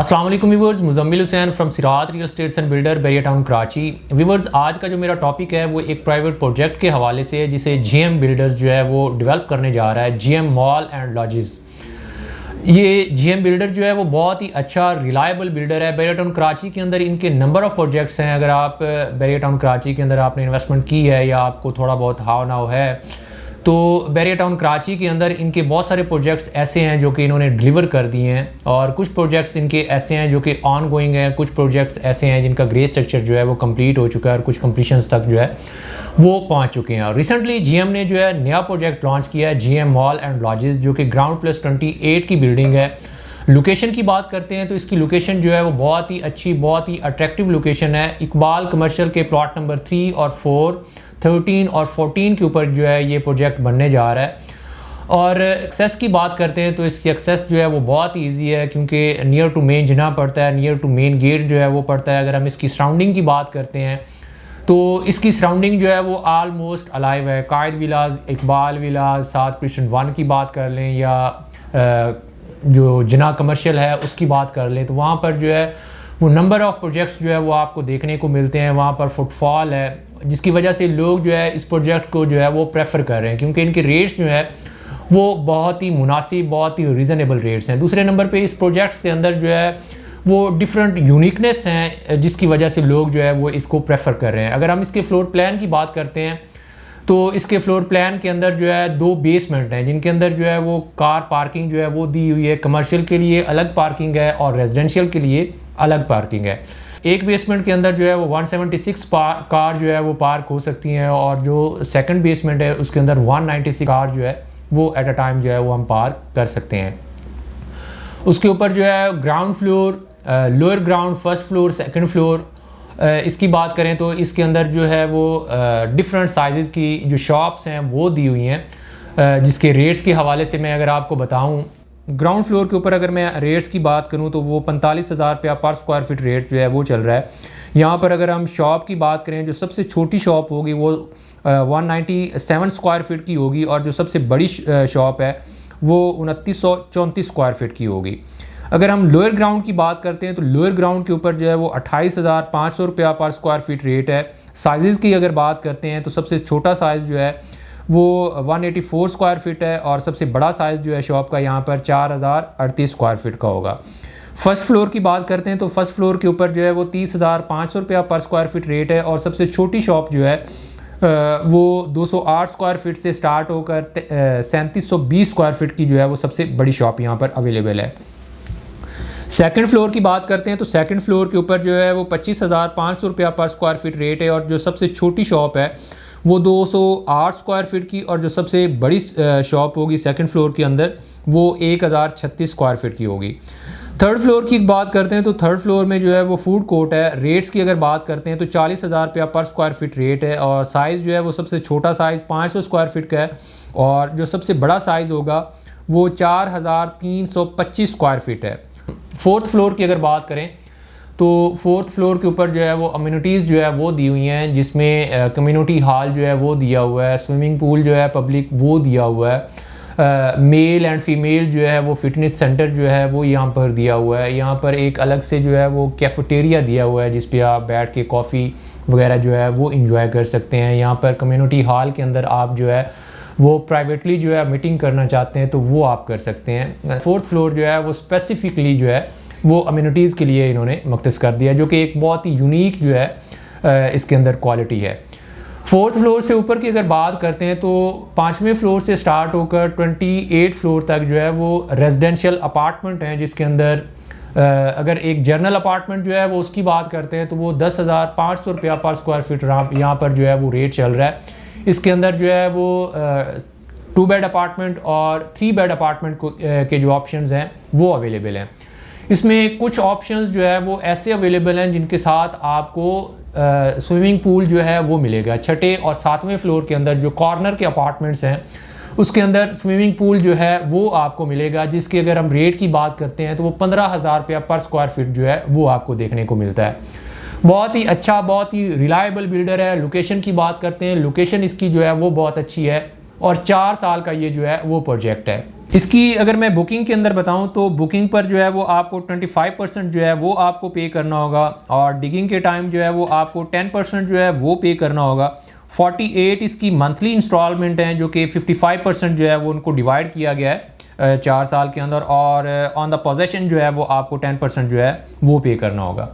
अस्सलाम वालेकुम viewers, Muzammil Hussain from Sirat real estates and builder Bahria town Karachi. Viewers, आज का जो मेरा टॉपिक है वो एक प्राइवेट प्रोजेक्ट के हवाले से है जिसे जीएम बिल्डर्स जो है वो डेवलप करने जा रहा है, जीएम मॉल एंड लॉजेस। ये जीएम बिल्डर जो है वो बहुत ही अच्छा रिलायबल बिल्डर है। बैरिया टाउन कराची के अंदर इनके नंबर ऑफ़ प्रोजेक्ट्स हैं। अगर आप बैरिया टाउन कराची के अंदर आपने इन्वेस्टमेंट की है या आपको थोड़ा बहुत हाव नाव है तो बैरिया टाउन कराची के अंदर इनके बहुत सारे प्रोजेक्ट्स ऐसे हैं जो कि इन्होंने डिलीवर कर दिए हैं, और कुछ प्रोजेक्ट्स इनके ऐसे हैं जो कि ऑन गोइंग हैं। कुछ प्रोजेक्ट्स ऐसे हैं जिनका ग्रे स्ट्रक्चर जो है वो कंप्लीट हो चुका है और कुछ कंप्लीशंस तक जो है वो पहुंच चुके हैं। और रिसेंटली जीएम ने जो है नया प्रोजेक्ट लॉन्च किया है, जीएम मॉल एंड लॉजेस, जो कि ग्राउंड प्लस 28 की बिल्डिंग है। लोकेशन की बात करते हैं तो इसकी लोकेशन जो है वो बहुत ही अच्छी, बहुत ही अट्रैक्टिव लोकेशन है। इकबाल कमर्शियल के प्लॉट नंबर 3 और 4, 13 और 14 के ऊपर जो है ये प्रोजेक्ट बनने जा रहा है। और एक्सेस की बात करते हैं तो इसकी एक्सेस जो है वो बहुत ही ईजी है, क्योंकि नियर टू मेन जिना पड़ता है, नियर टू मेन गेट जो है वो पड़ता है। अगर हम इसकी सराउंडिंग की बात करते हैं तो इसकी सराउंडिंग जो है वो आलमोस्ट अलाइव है। कायद विलाज, इकबाल विलाज, साथ क्रिश्चियन 1 की बात कर लें या जो जिना कमर्शियल है उसकी बात कर लें, तो वहाँ पर जो है वो नंबर ऑफ़ प्रोजेक्ट्स जो है वो आपको देखने को मिलते हैं। वहाँ पर फुटफॉल है, जिसकी वजह से लोग जो है इस प्रोजेक्ट को जो है वो प्रेफर कर रहे हैं, क्योंकि इनके रेट्स जो है वो बहुत ही मुनासिब, बहुत ही रीज़नेबल रेट्स हैं। दूसरे नंबर पे इस प्रोजेक्ट्स के अंदर जो है वो डिफरेंट यूनिकनेस हैं, जिसकी वजह से लोग जो है वो इसको प्रेफर कर रहे हैं। अगर हम इसके फ्लोर प्लान की बात करते हैं तो इसके फ्लोर प्लान के अंदर जो है 2 बेसमेंट हैं, जिनके अंदर जो है वो कार पार्किंग जो है वो दी हुई है। कमर्शियल के लिए अलग पार्किंग है और रेजिडेंशियल के लिए अलग पार्किंग है। एक बेसमेंट के अंदर जो है वो 176 कार जो है वो पार्क हो सकती हैं, और जो सेकंड बेसमेंट है उसके अंदर 196 कार जो है वो एट अ टाइम जो है वो हम पार्क कर सकते हैं। उसके ऊपर जो है ground floor, lower ground, first floor, second floor, इसकी बात करें तो इसके अंदर जो है वो डिफरेंट साइज़ की जो शॉप्स हैं वो दी हुई हैं। जिसके रेट्स के हवाले से मैं अगर आपको बताऊं, ग्राउंड फ्लोर के ऊपर अगर मैं रेट्स की बात करूं तो वो 45,000 रुपया पर स्क्वायर फीट रेट जो है वो चल रहा है। यहाँ पर अगर हम शॉप की बात करें, जो सबसे छोटी शॉप होगी वो 197 स्क्वायर फीट की होगी, और जो सबसे बड़ी शॉप है वो 2934 स्क्वायर फीट की होगी। अगर हम लोअर ग्राउंड की बात करते हैं तो लोअर ग्राउंड के ऊपर जो है वो 28,500 रुपया पर स्क्वायर फीट रेट है। साइज़ की अगर बात करते हैं तो सबसे छोटा साइज़ जो है वो 184 स्क्वायर फीट है, और सबसे बड़ा साइज़ जो है शॉप का यहाँ पर 4038 स्क्वायर फीट का होगा। फर्स्ट फ्लोर की बात करते हैं तो फर्स्ट फ्लोर के ऊपर जो है वो 30,500 रुपया पर स्क्वायर फीट रेट है, और सबसे छोटी शॉप जो है वो 208 स्क्वायर फीट से स्टार्ट होकर 3720 स्क्वायर फीट की जो है वो सबसे बड़ी शॉप यहाँ पर अवेलेबल है। सेकंड फ्लोर की बात करते हैं तो सेकंड फ्लोर के ऊपर जो है वो 25,500 रुपया पर स्क्वायर फीट रेट है, और जो सबसे छोटी शॉप है वो 208 स्क्वायर फीट की, और जो सबसे बड़ी शॉप होगी सेकंड फ्लोर के अंदर वो 1036 स्क्वायर फीट की होगी। थर्ड फ्लोर की बात करते हैं तो थर्ड फ्लोर में जो है वो फूड कोर्ट है। रेट्स की अगर बात करते हैं तो 40,000 रुपया पर स्क्वायर फीट रेट है, और साइज़ जो है वो सबसे छोटा साइज़ 500 स्क्वायर फीट का है, और जो सबसे बड़ा साइज़ होगा वो 4325 स्क्वायर फीट है। फोर्थ फ्लोर की अगर बात करें तो फोर्थ फ्लोर के ऊपर जो है वो अम्यूनिटीज़ जो है वो दी हुई हैं, जिसमें कम्युनिटी हॉल जो है वो दिया हुआ है, स्विमिंग पूल जो है पब्लिक वो दिया हुआ है, मेल एंड फीमेल जो है वो फिटनेस सेंटर जो है वो यहाँ पर दिया हुआ है। यहाँ पर एक अलग से जो है वो कैफेटेरिया दिया हुआ है, जिस पे आप बैठ के कॉफ़ी वगैरह जो है वो इंजॉय कर सकते हैं। यहाँ पर कम्युनिटी हॉल के अंदर आप जो है वो प्राइवेटली जो है मीटिंग करना चाहते हैं तो वो आप कर सकते हैं। फोर्थ फ्लोर जो है वो स्पेसिफिकली जो है वो अम्यूनिटीज़ के लिए इन्होंने मख्तस कर दिया, जो कि एक बहुत ही यूनिक जो है इसके अंदर क्वालिटी है। फोर्थ फ्लोर से ऊपर की अगर बात करते हैं तो 5वें फ्लोर से स्टार्ट होकर 28 फ्लोर तक जो है वो रेजिडेंशियल अपार्टमेंट हैं, जिसके अंदर अगर एक जनरल अपार्टमेंट जो है वो उसकी बात करते हैं तो वो 10,500 रुपया पर स्क्वायर फीट यहाँ पर जो है वो रेट चल रहा है। इसके अंदर जो है वो 2 बेड अपार्टमेंट और 3 बेड अपार्टमेंट के जो ऑप्शंस हैं वो अवेलेबल हैं। इसमें कुछ ऑप्शंस जो है वो ऐसे अवेलेबल हैं जिनके साथ आपको स्विमिंग पूल जो है वो मिलेगा। 6ठे और 7वें फ्लोर के अंदर जो कॉर्नर के अपार्टमेंट्स हैं उसके अंदर स्विमिंग पूल जो है वो आपको मिलेगा, जिसकी अगर हम रेट की बात करते हैं तो वो 15,000 रुपया पर स्क्वायर फीट जो है वो आपको देखने को मिलता है। बहुत ही अच्छा, बहुत ही रिलायबल बिल्डर है। लोकेशन की बात करते हैं, लोकेशन इसकी जो है वो बहुत अच्छी है, और 4 साल का ये जो है वो प्रोजेक्ट है। इसकी अगर मैं बुकिंग के अंदर बताऊं तो बुकिंग पर जो है वो आपको 25% जो है वो आपको पे करना होगा, और डिगिंग के टाइम जो है वो आपको 10% जो है वो पे करना होगा। 48 इसकी मंथली इंस्टॉलमेंट हैं, जो कि 55% जो है वो उनको डिवाइड किया गया है 4 साल के अंदर, और ऑन द पोजेशन जो है वो आपको 10% जो है वो पे करना होगा।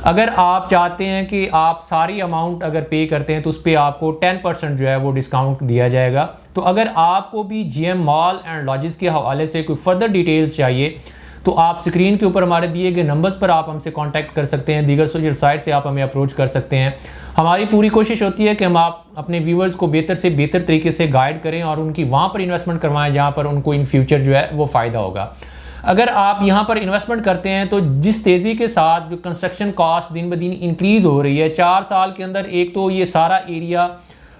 अगर आप चाहते हैं कि आप सारी अमाउंट अगर पे करते हैं तो उस पर आपको 10% जो है वो डिस्काउंट दिया जाएगा। तो अगर आपको भी GM मॉल एंड लॉजिस के हवाले से कोई फर्दर डिटेल्स चाहिए तो आप स्क्रीन के ऊपर हमारे दिए गए नंबर्स पर आप हमसे कांटेक्ट कर सकते हैं, दीगर सोशल साइट से आप हमें अप्रोच कर सकते हैं। हमारी पूरी कोशिश होती है कि हम आप अपने व्यूवर्स को बेहतर से बेहतर तरीके से गाइड करें और उनकी वहाँ पर इन्वेस्टमेंट करवाएं जहाँ पर उनको इन फ्यूचर जो है वो फ़ायदा होगा। अगर आप यहाँ पर इन्वेस्टमेंट करते हैं तो जिस तेज़ी के साथ जो कंस्ट्रक्शन कॉस्ट दिन ब दिन इंक्रीज़ हो रही है, 4 साल के अंदर एक तो ये सारा एरिया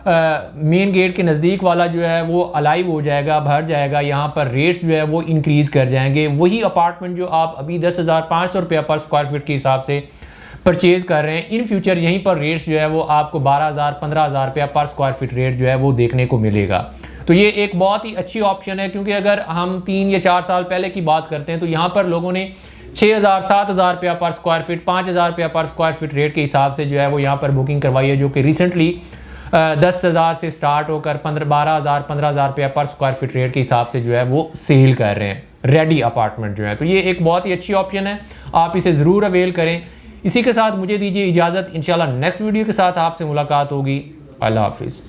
मेन गेट के नज़दीक वाला जो है वो अलाइव हो जाएगा, भर जाएगा, यहाँ पर रेट्स जो है वो इंक्रीज़ कर जाएंगे। वही अपार्टमेंट जो आप अभी 10,500 रुपया पर स्क्वायर फीट के हिसाब से परचेज़ कर रहे हैं, इन फ्यूचर यहीं पर रेट्स जो है वो आपको 12,000 15,000 रुपया पर स्क्वायर फीट रेट जो है वो देखने को मिलेगा। तो ये एक बहुत ही अच्छी ऑप्शन है, क्योंकि अगर हम 3 या 4 साल पहले की बात करते हैं तो यहाँ पर लोगों ने 6,000 7,000 रुपया पर स्क्वायर फीट, 5,000 रुपया पर स्क्वायर फीट रेट के हिसाब से जो है वो यहाँ पर बुकिंग करवाई है, जो कि रिसेंटली 10,000 से स्टार्ट होकर 12,000 15,000 रुपया पर स्क्वायर फीट रेट के हिसाब से जो है वो सेल कर रहे हैं रेडी अपार्टमेंट जो है। तो ये एक बहुत ही अच्छी ऑप्शन है, आप इसे ज़रूर अवेल करें। इसी के साथ मुझे दीजिए इजाज़त, इंशाल्लाह नेक्स्ट वीडियो के साथ आपसे मुलाकात होगी। अल्लाह हाफिज़।